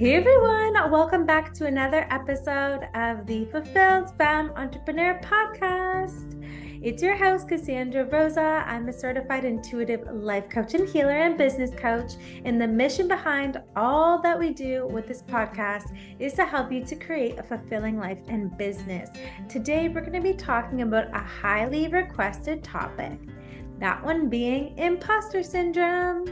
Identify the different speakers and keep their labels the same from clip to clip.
Speaker 1: Hey everyone, welcome back to another episode of the Fulfilled Femme Entrepreneur Podcast. It's your host, Cassandra Rosa. I'm a certified intuitive life coach and healer and business coach. And the mission behind all that we do with this podcast is to help you to create a fulfilling life and business. Today, we're going to be talking about a highly requested topic, that one being imposter syndrome.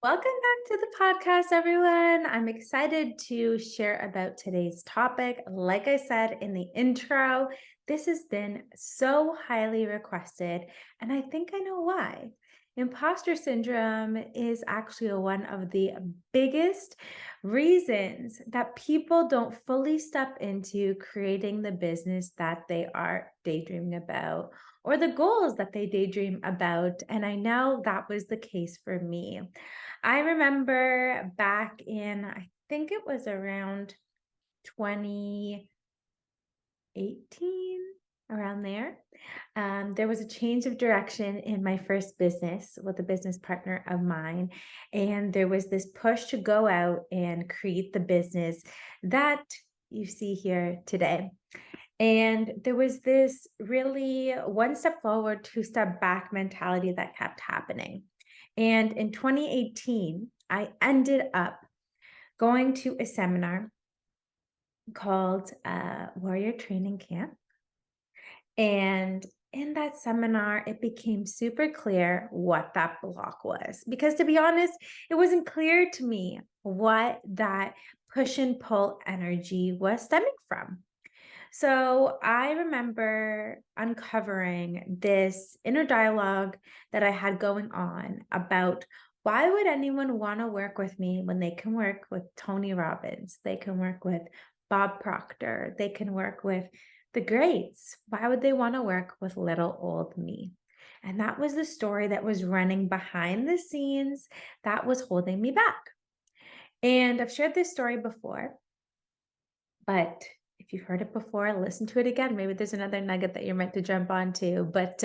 Speaker 1: Welcome back to the podcast, everyone. I'm excited to share about today's topic. Like I said in the intro, this has been so highly requested, and I think I know why. Imposter syndrome is actually one of the biggest reasons that people don't fully step into creating the business that they are daydreaming about or the goals that they daydream about. And I know that was the case for me. I remember back in, I think it was around 2018, around there. There was a change of direction in my first business with a business partner of mine. And there was this push to go out and create the business that you see here today. And there was this really one step forward, two step back mentality that kept happening. And in 2018, I ended up going to a seminar called Warrior Training Camp. And in that seminar, it became super clear what that block was. Because to be honest, it wasn't clear to me what that push and pull energy was stemming from. So I remember uncovering this inner dialogue that I had going on about why would anyone want to work with me when they can work with Tony Robbins, they can work with Bob Proctor, they can work with the greats. Why would they want to work with little old me? And that was the story that was running behind the scenes that was holding me back. And I've shared this story before, but if you've heard it before, listen to it again. Maybe there's another nugget that you're meant to jump onto. But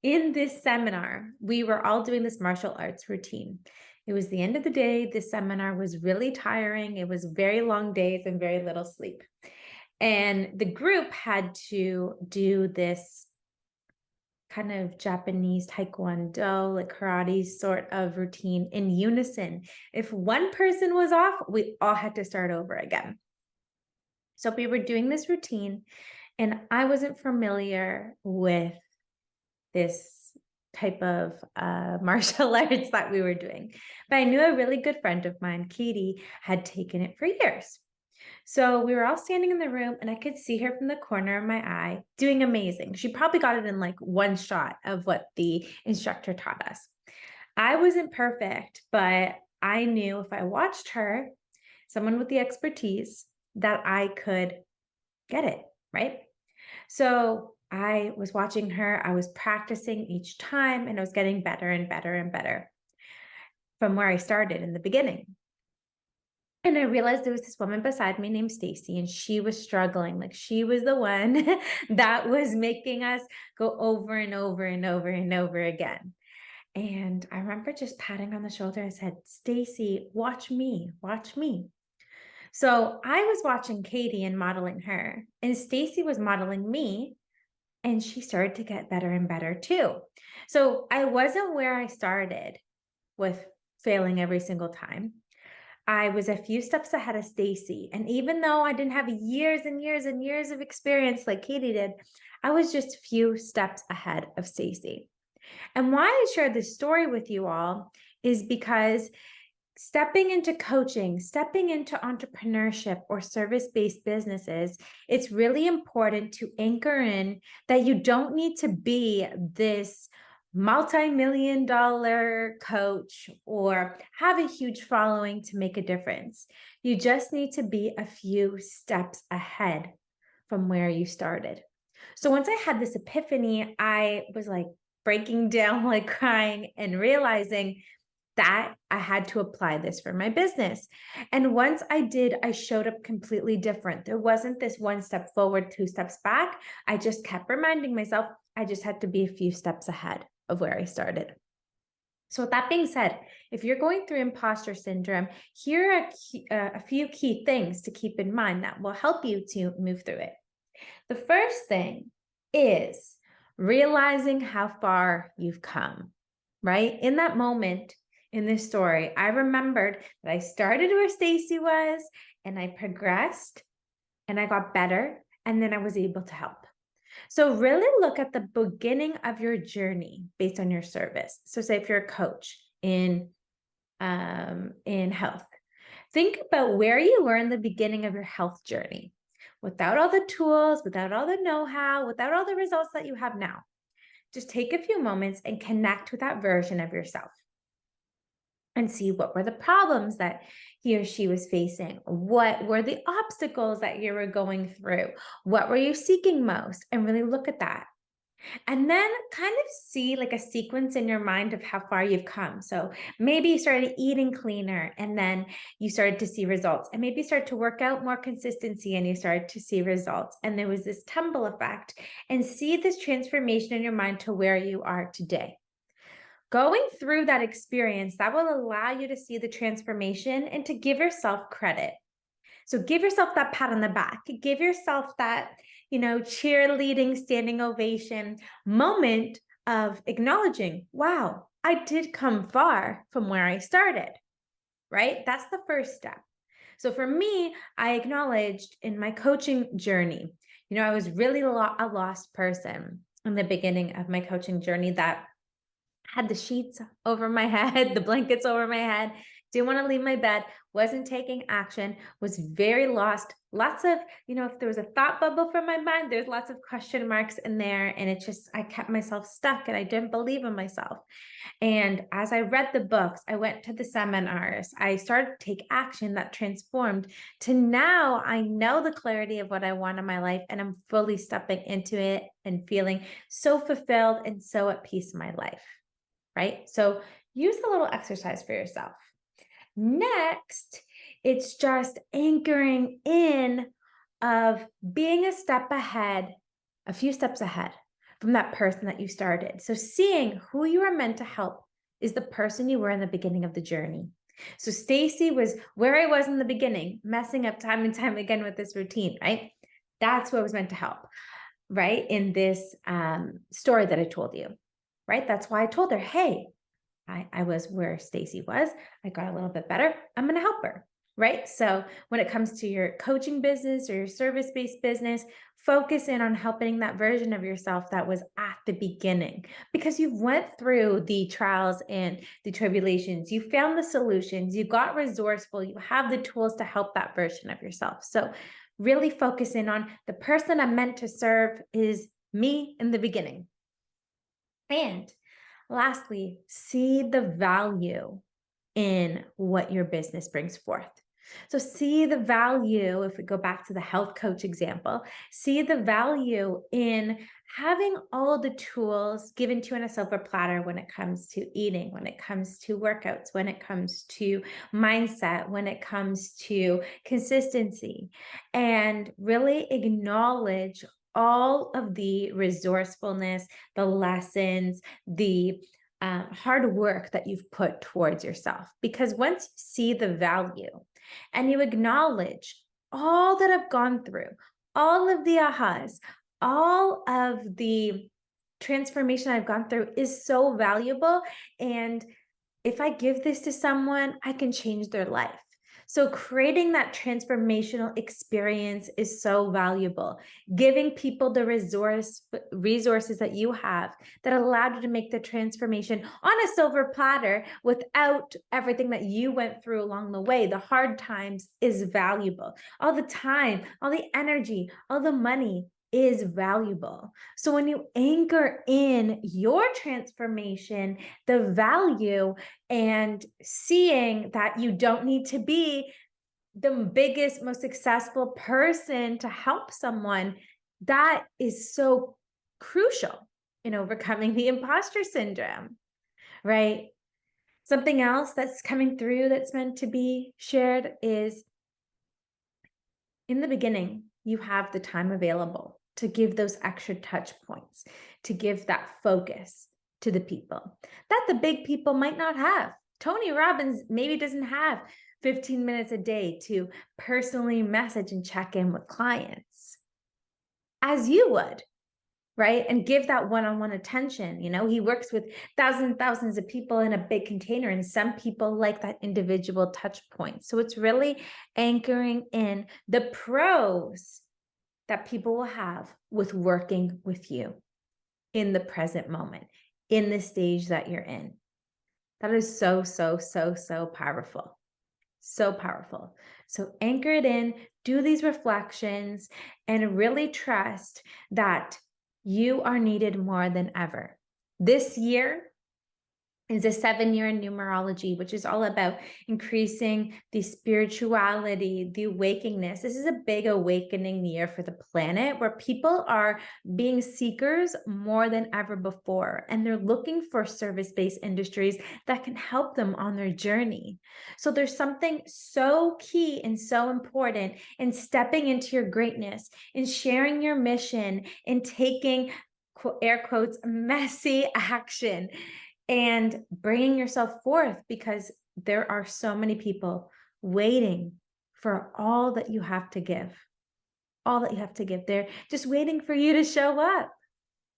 Speaker 1: in this seminar, we were all doing this martial arts routine. It was the end of the day. This seminar was really tiring. It was very long days and very little sleep. And the group had to do this kind of Japanese taekwondo, like karate sort of routine in unison. If one person was off, we all had to start over again. So we were doing this routine, and I wasn't familiar with this type of martial arts that we were doing. But I knew a really good friend of mine, Katie, had taken it for years. So we were all standing in the room, and I could see her from the corner of my eye doing amazing. She probably got it in like one shot of what the instructor taught us. I wasn't perfect, but I knew if I watched her, someone with the expertise, that I could get it, right? So I was watching her, I was practicing each time, and I was getting better and better and better from where I started in the beginning. And I realized there was this woman beside me named Stacy, and she was struggling. Like she was the one that was making us go over and over and over and over again. And I remember just patting on the shoulder and said, Stacy, watch me, watch me. So I was watching Katie and modeling her, and Stacy was modeling me, and she started to get better and better too. So I wasn't where I started with failing every single time. I was a few steps ahead of Stacy. And even though I didn't have years and years and years of experience like Katie did, I was just a few steps ahead of Stacy. And why I share this story with you all is because stepping into coaching, stepping into entrepreneurship or service-based businesses, it's really important to anchor in that you don't need to be this multi-million-dollar coach or have a huge following to make a difference. You just need to be a few steps ahead from where you started. So once I had this epiphany, I was like breaking down, like crying and realizing that I had to apply this for my business. And once I did, I showed up completely different. There wasn't this one step forward, two steps back. I just kept reminding myself I just had to be a few steps ahead of where I started. So with that being said, if you're going through imposter syndrome, here are a few key things to keep in mind that will help you to move through it. The first thing is realizing how far you've come, right? In that moment in this story, I remembered that I started where Stacy was and I progressed and I got better and then I was able to help. So really look at the beginning of your journey based on your service. So say if you're a coach in health, think about where you were in the beginning of your health journey, without all the tools, without all the know-how, without all the results that you have now. Just take a few moments and connect with that version of yourself and see what were the problems that he or she was facing. What were the obstacles that you were going through? What were you seeking most? And really look at that. And then kind of see like a sequence in your mind of how far you've come. So maybe you started eating cleaner and then you started to see results. And maybe you started to work out more consistency and you started to see results. And there was this tumble effect. And see this transformation in your mind to where you are today. Going through that experience, that will allow you to see the transformation and to give yourself credit. So give yourself that pat on the back. Give yourself that, cheerleading, standing ovation moment of acknowledging, wow, I did come far from where I started, right? That's the first step. So for me, I acknowledged in my coaching journey, I was really a lost person in the beginning of my coaching journey that had the sheets over my head, the blankets over my head, didn't want to leave my bed, wasn't taking action, was very lost. Lots of, if there was a thought bubble from my mind, there's lots of question marks in there. And I kept myself stuck and I didn't believe in myself. And as I read the books, I went to the seminars, I started to take action that transformed to now I know the clarity of what I want in my life and I'm fully stepping into it and feeling so fulfilled and so at peace in my life. Right? So use a little exercise for yourself. Next, it's just anchoring in of being a step ahead, a few steps ahead from that person that you started. So seeing who you are meant to help is the person you were in the beginning of the journey. So Stacy was where I was in the beginning, messing up time and time again with this routine, right? That's who I was meant to help, right? In this story that I told you. Right? That's why I told her, hey, I was where Stacy was. I got a little bit better. I'm going to help her. Right? So when it comes to your coaching business or your service-based business, focus in on helping that version of yourself that was at the beginning because you went through the trials and the tribulations. You found the solutions. You got resourceful. You have the tools to help that version of yourself. So really focus in on the person I'm meant to serve is me in the beginning. And lastly, see the value in what your business brings forth. So see the value, if we go back to the health coach example, see the value in having all the tools given to you on a silver platter when it comes to eating, when it comes to workouts, when it comes to mindset, when it comes to consistency, and really acknowledge all of the resourcefulness, the lessons, the hard work that you've put towards yourself. Because once you see the value and you acknowledge all that I've gone through, all of the ahas, all of the transformation I've gone through is so valuable. And if I give this to someone, I can change their life. So creating that transformational experience is so valuable. Giving people the resources that you have that allowed you to make the transformation on a silver platter without everything that you went through along the way, the hard times, is valuable. All the time, all the energy, all the money is valuable. So when you anchor in your transformation, the value, and seeing that you don't need to be the biggest, most successful person to help someone, that is so crucial in overcoming the imposter syndrome, right? Something else that's coming through that's meant to be shared is in the beginning, you have the time available to give those extra touch points, to give that focus. to the people that the big people might not have. Tony Robbins maybe doesn't have 15 minutes a day to personally message and check in with clients as you would, right? And give that one-on-one attention. He works with thousands and thousands of people in a big container, and some people like that individual touch point. So it's really anchoring in the pros that people will have with working with you in the present moment, in the stage that you're in. That is so, so, so, so powerful. So powerful. So anchor it in, do these reflections, and really trust that you are needed more than ever. This year is a 7-year in numerology, which is all about increasing the spirituality, the awakeness. This is a big awakening year for the planet where people are being seekers more than ever before. And they're looking for service-based industries that can help them on their journey. So there's something so key and so important in stepping into your greatness, in sharing your mission, in taking, air quotes, messy action, and bringing yourself forth, because there are so many people waiting for all that you have to give. All that you have to give. They're just waiting for you to show up.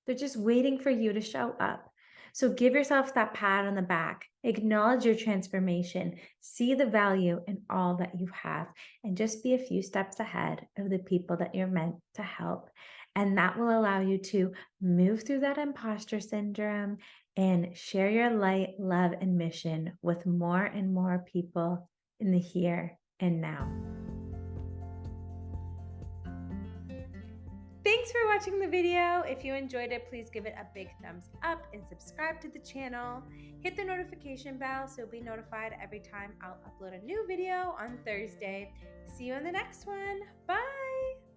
Speaker 1: They're just waiting for you to show up. So give yourself that pat on the back. Acknowledge your transformation. See the value in all that you have, and just be a few steps ahead of the people that you're meant to help. And that will allow you to move through that imposter syndrome and share your light, love, and mission with more and more people in the here and now. Thanks for watching the video. If you enjoyed it, please give it a big thumbs up and subscribe to the channel. Hit the notification bell so you'll be notified every time I'll upload a new video on Thursday. See you in the next one. Bye.